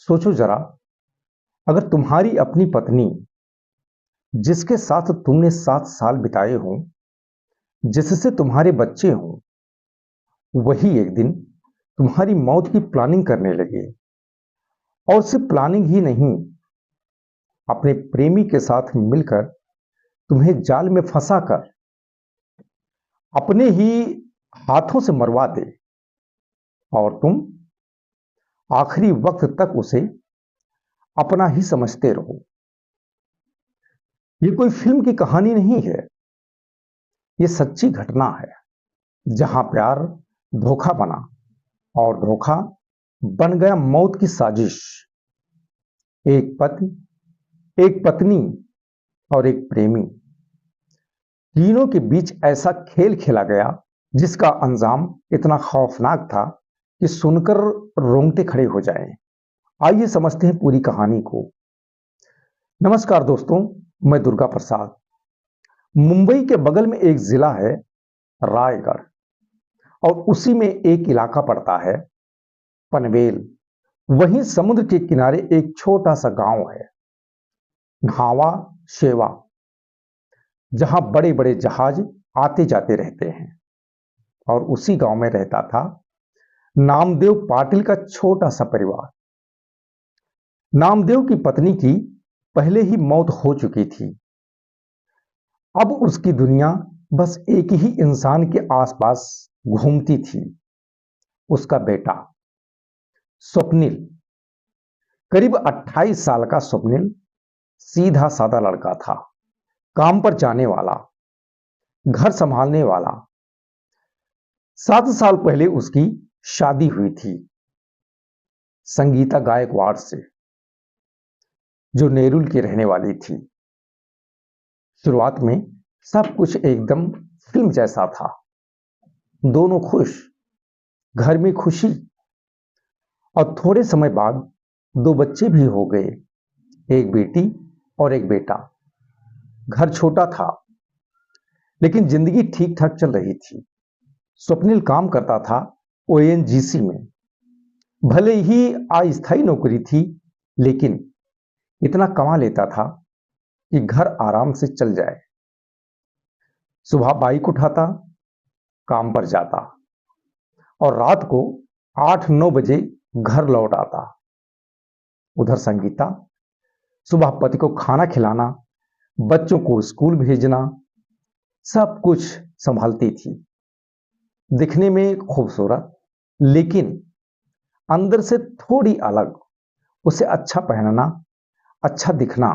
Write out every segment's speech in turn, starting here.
सोचो जरा, अगर तुम्हारी अपनी पत्नी, जिसके साथ तुमने 7 साल बिताए हों, जिससे तुम्हारे बच्चे हों, वही एक दिन तुम्हारी मौत की प्लानिंग करने लगे। और सिर्फ प्लानिंग ही नहीं, अपने प्रेमी के साथ मिलकर तुम्हें जाल में फंसाकर अपने ही हाथों से मरवा दे, और तुम आखिरी वक्त तक उसे अपना ही समझते रहो। ये कोई फिल्म की कहानी नहीं है, ये सच्ची घटना है, जहां प्यार धोखा बना और धोखा बन गया मौत की साजिश। एक पति, एक पत्नी और एक प्रेमी, तीनों के बीच ऐसा खेल खेला गया जिसका अंजाम इतना खौफनाक था कि सुनकर रोंगटे खड़े हो जाएं। आइए समझते हैं पूरी कहानी को। नमस्कार दोस्तों, मैं दुर्गा प्रसाद। मुंबई के बगल में एक जिला है रायगढ़, और उसी में एक इलाका पड़ता है पनवेल। वहीं समुद्र के किनारे एक छोटा सा गांव है, न्हावा शेवा, जहां बड़े बड़े जहाज आते जाते रहते हैं। और उसी गांव में रहता था नामदेव पाटिल का छोटा सा परिवार। नामदेव की पत्नी की पहले ही मौत हो चुकी थी। अब उसकी दुनिया बस एक ही इंसान के आसपास घूमती थी, उसका बेटा स्वप्निल। करीब 28 साल का स्वप्निल सीधा साधा लड़का था, काम पर जाने वाला, घर संभालने वाला। 7 साल पहले उसकी शादी हुई थी संगीता गायकवाड़ से, जो नेरुल की रहने वाली थी। शुरुआत में सब कुछ एकदम फिल्म जैसा था, दोनों खुश, घर में खुशी। और थोड़े समय बाद 2 बच्चे भी हो गए, एक बेटी और एक बेटा। घर छोटा था, लेकिन जिंदगी ठीक ठाक चल रही थी। स्वप्निल काम करता था ओएनजीसी में। भले ही अस्थायी नौकरी थी, लेकिन इतना कमा लेता था कि घर आराम से चल जाए। सुबह बाइक उठाता, काम पर जाता, और रात को 8-9 बजे घर लौट आता। उधर संगीता सुबह पति को खाना खिलाना, बच्चों को स्कूल भेजना, सब कुछ संभालती थी। दिखने में खूबसूरत, लेकिन अंदर से थोड़ी अलग। उसे अच्छा पहनना, अच्छा दिखना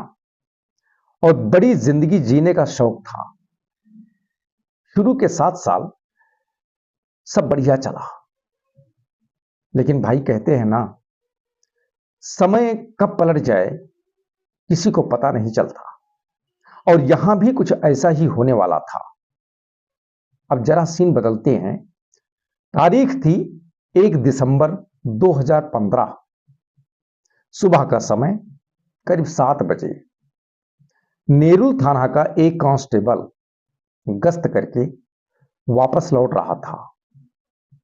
और बड़ी जिंदगी जीने का शौक था। शुरू के 7 साल सब बढ़िया चला, लेकिन भाई कहते हैं ना, समय कब पलट जाए किसी को पता नहीं चलता। और यहां भी कुछ ऐसा ही होने वाला था। अब जरा सीन बदलते हैं। तारीख थी 1 दिसंबर 2015। सुबह का समय करीब 7 बजे। नेरुल थाना का एक कांस्टेबल गश्त करके वापस लौट रहा था।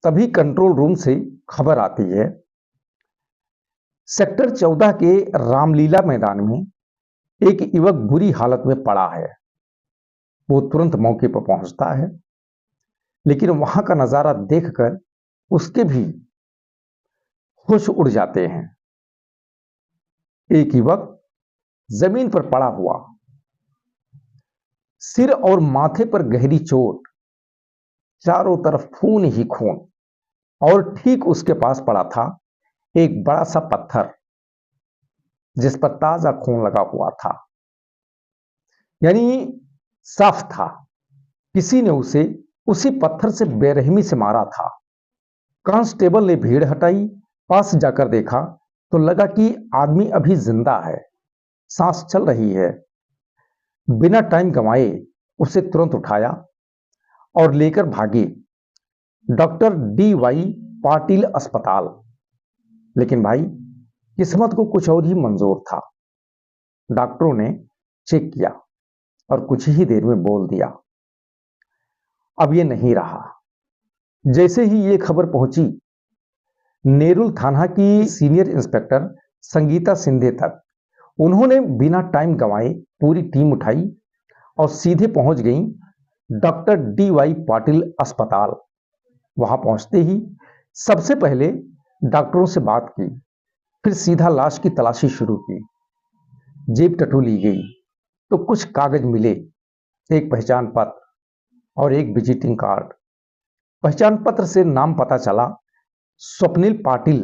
तभी कंट्रोल रूम से खबर आती है, सेक्टर 14 के रामलीला मैदान में एक युवक बुरी हालत में पड़ा है। वो तुरंत मौके पर पहुंचता है, लेकिन वहां का नजारा देखकर उसके भी होश उड़ जाते हैं। एक युवक जमीन पर पड़ा हुआ, सिर और माथे पर गहरी चोट, चारों तरफ खून ही खून। और ठीक उसके पास पड़ा था एक बड़ा सा पत्थर, जिस पर ताजा खून लगा हुआ था। यानी साफ था, किसी ने उसे उसी पत्थर से बेरहमी से मारा था। कांस्टेबल ने भीड़ हटाई, पास जाकर देखा तो लगा कि आदमी अभी जिंदा है, सांस चल रही है। बिना टाइम गंवाए उसे तुरंत उठाया और लेकर भागे डॉक्टर DY पाटिल अस्पताल। लेकिन भाई, किस्मत को कुछ और ही मंजूर था। डॉक्टरों ने चेक किया और कुछ ही देर में बोल दिया, अब ये नहीं रहा। जैसे ही ये खबर पहुंची, नेरुल थाना की सीनियर इंस्पेक्टर संगीता शिंदे तक। उन्होंने बिना टाइम गंवाए पूरी टीम उठाई और सीधे पहुंच गई डॉक्टर DY पाटिल अस्पताल। वहां पहुंचते ही सबसे पहले डॉक्टरों से बात की, फिर सीधा लाश की तलाशी शुरू की। जेब टटू ली गई तो कुछ कागज मिले, एक पहचान पत्र और एक विजिटिंग कार्ड। पहचान पत्र से नाम पता चला स्वप्निल पाटिल।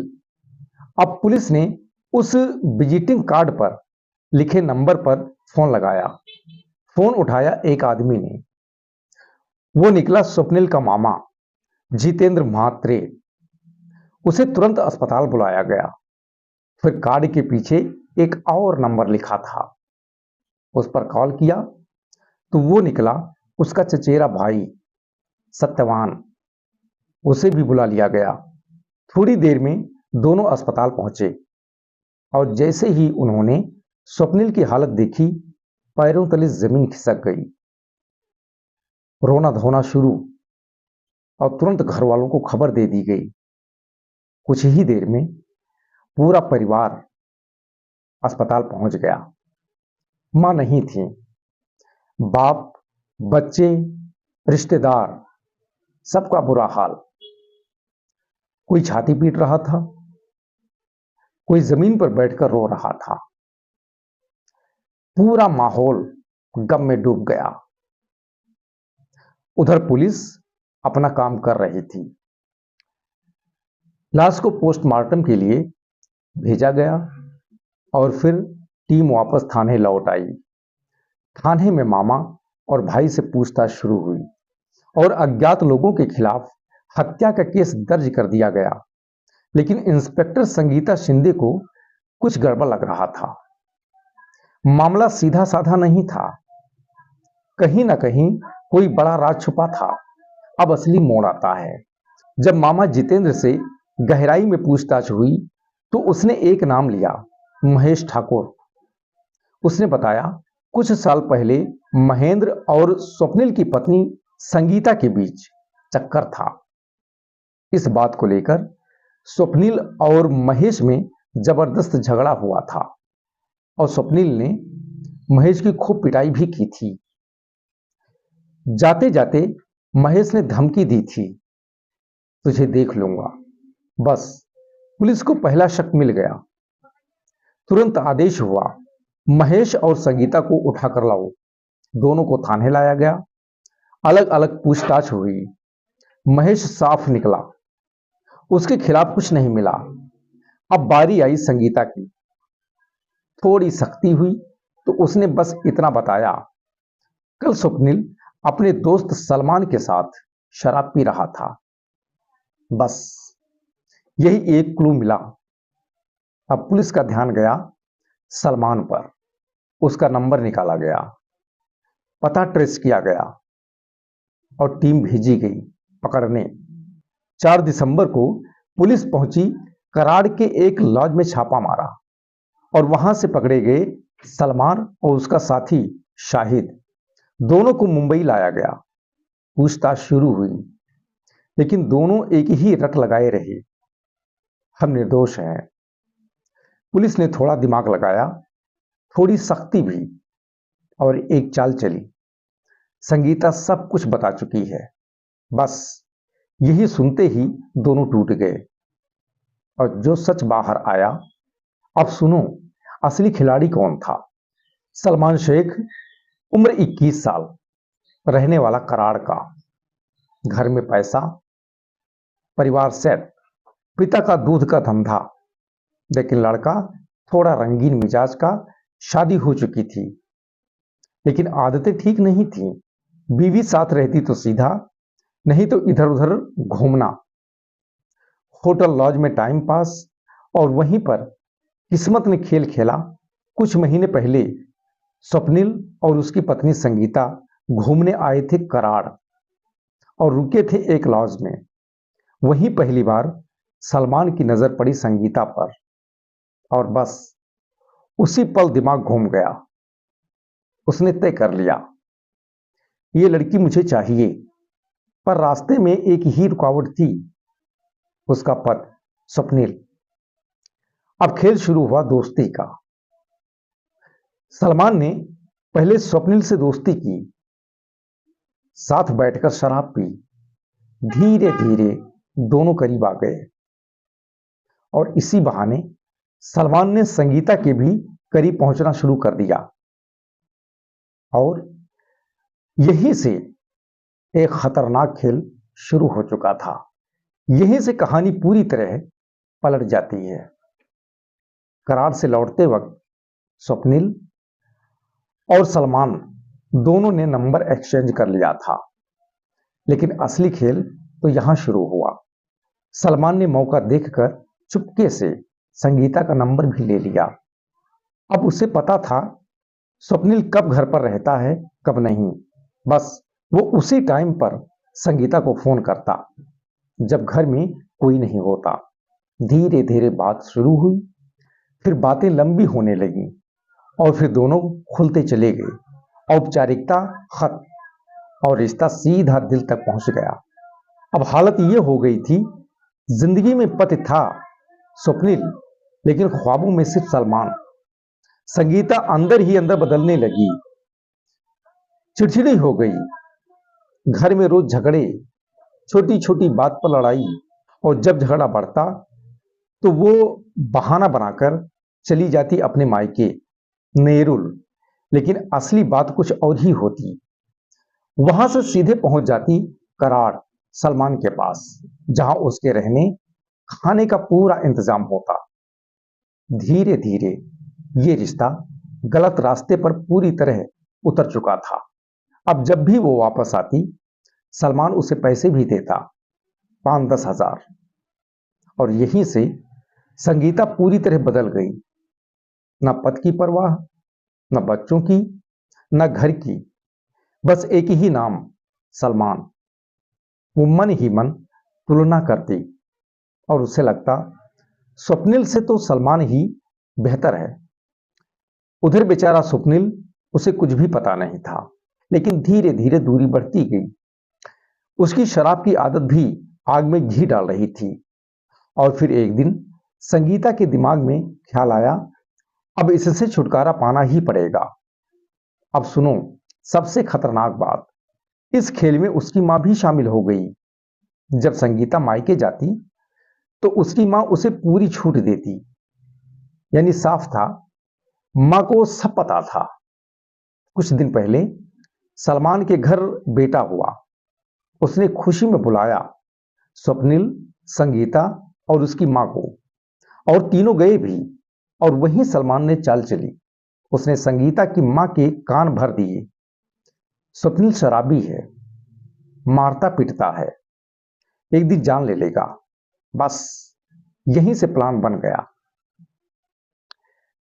अब पुलिस ने उस विजिटिंग कार्ड पर लिखे नंबर पर फोन लगाया। फोन उठाया एक आदमी ने। वो निकला स्वप्निल का मामा जितेंद्र म्हात्रे। उसे तुरंत अस्पताल बुलाया गया। फिर कार्ड के पीछे एक और नंबर लिखा था, उस पर कॉल किया तो वो निकला उसका चचेरा भाई सत्यवान। उसे भी बुला लिया गया। थोड़ी देर में दोनों अस्पताल पहुंचे और जैसे ही उन्होंने स्वप्निल की हालत देखी, पैरों तले जमीन खिसक गई। रोना धोना शुरू और तुरंत घर वालों को खबर दे दी गई। कुछ ही देर में पूरा परिवार अस्पताल पहुंच गया। मां नहीं थी, बाप, बच्चे, रिश्तेदार, सबका बुरा हाल। कोई छाती पीट रहा था, कोई जमीन पर बैठकर रो रहा था। पूरा माहौल गम में डूब गया। उधर पुलिस अपना काम कर रही थी। लाश को पोस्टमार्टम के लिए भेजा गया और फिर टीम वापस थाने लौट आई। थाने में मामा और भाई से पूछताछ शुरू हुई और अज्ञात लोगों के खिलाफ हत्या का केस दर्ज कर दिया गया। लेकिन इंस्पेक्टर संगीता शिंदे को कुछ गड़बड़ लग रहा था। मामला सीधा साधा नहीं था, कहीं ना कहीं कोई बड़ा राज छुपा था। अब असली मोड़ आता है। जब मामा जितेंद्र से गहराई में पूछताछ हुई तो उसने एक नाम लिया, महेश ठाकुर। उसने बताया कुछ साल पहले महेंद्र और स्वप्निल की पत्नी संगीता के बीच चक्कर था। इस बात को लेकर स्वप्निल और महेश में जबरदस्त झगड़ा हुआ था और स्वप्निल ने महेश की खूब पिटाई भी की थी। जाते जाते महेश ने धमकी दी थी, तुझे देख लूंगा। बस पुलिस को पहला शक मिल गया। तुरंत आदेश हुआ, महेश और संगीता को उठाकर लाओ। दोनों को थाने लाया गया। अलग अलग पूछताछ हुई। महेश साफ निकला, उसके खिलाफ कुछ नहीं मिला। अब बारी आई संगीता की। थोड़ी सख्ती हुई तो उसने बस इतना बताया, कल स्वप्निल अपने दोस्त सलमान के साथ शराब पी रहा था। बस यही एक क्लू मिला। अब पुलिस का ध्यान गया सलमान पर। उसका नंबर निकाला गया, पता ट्रेस किया गया और टीम भेजी गई पकड़ने। 4 दिसंबर को पुलिस पहुंची, कराड़ के एक लॉज में छापा मारा और वहां से पकड़े गए सलमान और उसका साथी शाहिद। दोनों को मुंबई लाया गया। पूछताछ शुरू हुई, लेकिन दोनों एक ही रट लगाए रहे, हम निर्दोष हैं। पुलिस ने थोड़ा दिमाग लगाया, थोड़ी सख्ती भी, और एक चाल चली। संगीता सब कुछ बता चुकी है। बस यही सुनते ही दोनों टूट गए और जो सच बाहर आया। अब सुनो असली खिलाड़ी कौन था। सलमान शेख, उम्र 21 साल, रहने वाला कराड़ का। घर में पैसा, परिवार सेट, पिता का दूध का धंधा। लेकिन लड़का थोड़ा रंगीन मिजाज का, शादी हो चुकी थी लेकिन आदतें ठीक नहीं थी। बीवी साथ रहती तो सीधा, नहीं तो इधर उधर घूमना, होटल लॉज में टाइम पास। और वहीं पर किस्मत ने खेल खेला। कुछ महीने पहले स्वप्निल और उसकी पत्नी संगीता घूमने आए थे कराड़ और रुके थे एक लॉज में। वहीं पहली बार सलमान की नजर पड़ी संगीता पर और बस उसी पल दिमाग घूम गया। उसने तय कर लिया, ये लड़की मुझे चाहिए। पर रास्ते में एक ही रुकावट थी, उसका पति स्वप्निल। अब खेल शुरू हुआ दोस्ती का। सलमान ने पहले स्वप्निल से दोस्ती की, साथ बैठकर शराब पी। धीरे धीरे दोनों करीब आ गए और इसी बहाने सलमान ने संगीता के भी करीब पहुंचना शुरू कर दिया। और यहीं से एक खतरनाक खेल शुरू हो चुका था। यहीं से कहानी पूरी तरह पलट जाती है। करार से लौटते वक्त स्वप्निल और सलमान दोनों ने नंबर एक्सचेंज कर लिया था, लेकिन असली खेल तो यहां शुरू हुआ। सलमान ने मौका देखकर चुपके से संगीता का नंबर भी ले लिया। अब उसे पता था स्वप्निल कब घर पर रहता है, कब नहीं। बस वो उसी टाइम पर संगीता को फोन करता जब घर में कोई नहीं होता। धीरे धीरे बात शुरू हुई, फिर बातें लंबी होने लगी और फिर दोनों खुलते चले गए। औपचारिकता खत्म और रिश्ता सीधा दिल तक पहुंच गया। अब हालत ये हो गई थी, जिंदगी में पति था स्वप्निल, लेकिन ख्वाबों में सिर्फ सलमान। संगीता अंदर ही अंदर बदलने लगी, चिड़चिड़ी हो गई। घर में रोज झगड़े, छोटी छोटी बात पर लड़ाई, और जब झगड़ा बढ़ता तो वो बहाना बनाकर चली जाती अपने मायके नेरुल। लेकिन असली बात कुछ और ही होती। वहां से सीधे पहुंच जाती कराड़ सलमान के पास, जहां उसके रहने खाने का पूरा इंतजाम होता। धीरे धीरे ये रिश्ता गलत रास्ते पर पूरी तरह उतर चुका था। अब जब भी वो वापस आती, सलमान उसे पैसे भी देता, 5-10 हजार। और यहीं से संगीता पूरी तरह बदल गई। न पद की परवाह, न बच्चों की, न घर की, बस एक ही नाम सलमान। वो मन ही मन तुलना करती और उसे लगता स्वप्निल से तो सलमान ही बेहतर है। उधर बेचारा स्वप्निल, उसे कुछ भी पता नहीं था। लेकिन धीरे धीरे दूरी बढ़ती गई। उसकी शराब की आदत भी आग में घी डाल रही थी। और फिर एक दिन संगीता के दिमाग में ख्याल आया, अब इससे छुटकारा पाना ही पड़ेगा। अब सुनो सबसे खतरनाक बात, इस खेल में उसकी मां भी शामिल हो गई। जब संगीता मायके जाती तो उसकी मां उसे पूरी छूट देती। यानी साफ था, मां को सब पता था। कुछ दिन पहले सलमान के घर बेटा हुआ। उसने खुशी में बुलाया स्वप्निल, संगीता और उसकी मां को, और तीनों गए भी। और वहीं सलमान ने चाल चली। उसने संगीता की मां के कान भर दिए। स्वप्निल शराबी है, मारता पीटता है, एक दिन जान ले लेगा। बस यहीं से प्लान बन गया।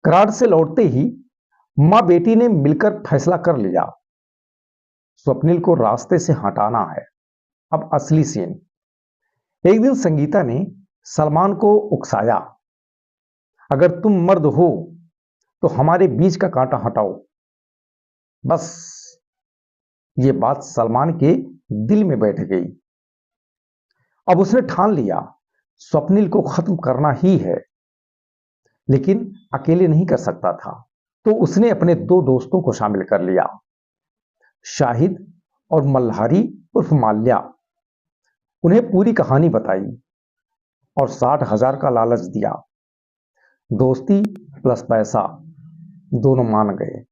कराड़ से लौटते ही मां बेटी ने मिलकर फैसला कर लिया, स्वप्निल को रास्ते से हटाना है। अब असली सीन। एक दिन संगीता ने सलमान को उकसाया, अगर तुम मर्द हो तो हमारे बीच का कांटा हटाओ। बस ये बात सलमान के दिल में बैठ गई। अब उसने ठान लिया स्वप्निल को खत्म करना ही है, लेकिन अकेले नहीं कर सकता था। तो उसने अपने 2 दोस्तों को शामिल कर लिया, शाहिद और मल्हारी उर्फ माल्या। उन्हें पूरी कहानी बताई और 60,000 का लालच दिया। दोस्ती प्लस पैसा, दोनों मान गए।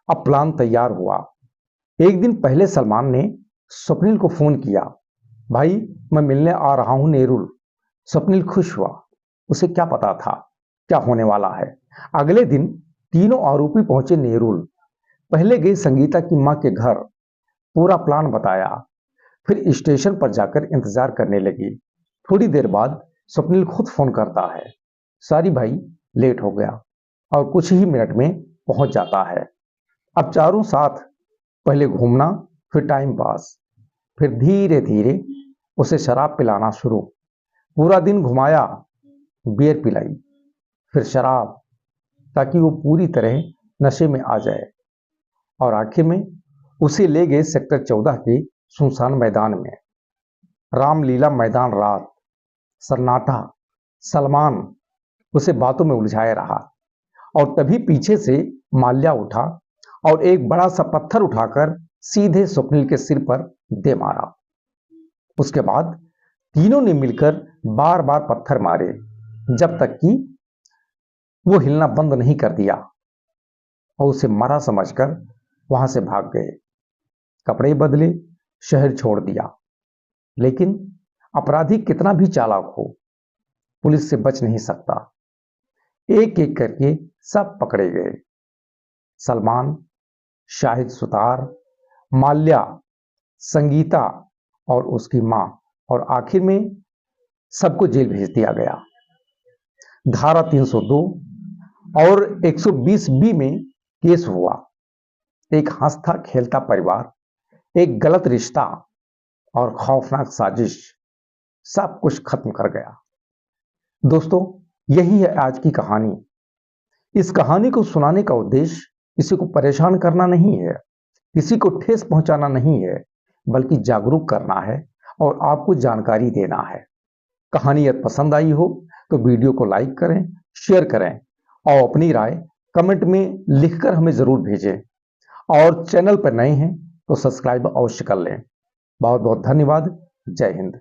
अब प्लान तैयार हुआ। एक दिन पहले सलमान ने स्वप्निल को फोन किया, भाई मैं मिलने आ रहा हूं नेरुल। स्वप्निल खुश हुआ। उसे क्या पता था क्या होने वाला है। अगले दिन तीनों आरोपी पहुंचे नेरुल। पहले गए संगीता की मां के घर, पूरा प्लान बताया। फिर स्टेशन पर जाकर इंतजार करने लगी। थोड़ी देर बाद स्वप्निल खुद फोन करता है, सॉरी भाई लेट हो गया, और कुछ ही मिनट में पहुंच जाता है। अब चारों साथ, पहले घूमना, फिर टाइम पास, फिर धीरे धीरे उसे शराब पिलाना शुरू। पूरा दिन घुमाया, बियर पिलाई, फिर शराब, ताकि वो पूरी तरह नशे में आ जाए। और आखिर में उसे ले गए सेक्टर 14 के सुनसान मैदान में। रामलीला मैदान, रात, सन्नाटा, सलमान उसे बातों में उलझाए रहा और तभी पीछे से माल्या उठा और एक बड़ा सा पत्थर उठाकर सीधे स्वप्निल के सिर पर दे मारा। उसके बाद तीनों ने मिलकर बार बार पत्थर मारे जब तक कि वो हिलना बंद नहीं कर दिया और उसे मरा समझकर वहां से भाग गए। कपड़े बदले, शहर छोड़ दिया। लेकिन अपराधी कितना भी चालाक हो, पुलिस से बच नहीं सकता। एक एक करके सब पकड़े गए। सलमान, शाहिद सुतार, माल्या, संगीता और उसकी मां, और आखिर में सबको जेल भेज दिया गया। धारा 302 और 120 बी में केस हुआ। एक हंसता खेलता परिवार, एक गलत रिश्ता और खौफनाक साजिश सब कुछ खत्म कर गया। दोस्तों, यही है आज की कहानी। इस कहानी को सुनाने का उद्देश्य किसी को परेशान करना नहीं है, किसी को ठेस पहुंचाना नहीं है, बल्कि जागरूक करना है और आपको जानकारी देना है। कहानी यदि पसंद आई हो तो वीडियो को लाइक करें, शेयर करें और अपनी राय कमेंट में लिखकर हमें जरूर भेजें। और चैनल पर नए हैं तो सब्सक्राइब अवश्य कर लें। बहुत बहुत धन्यवाद। जय हिंद।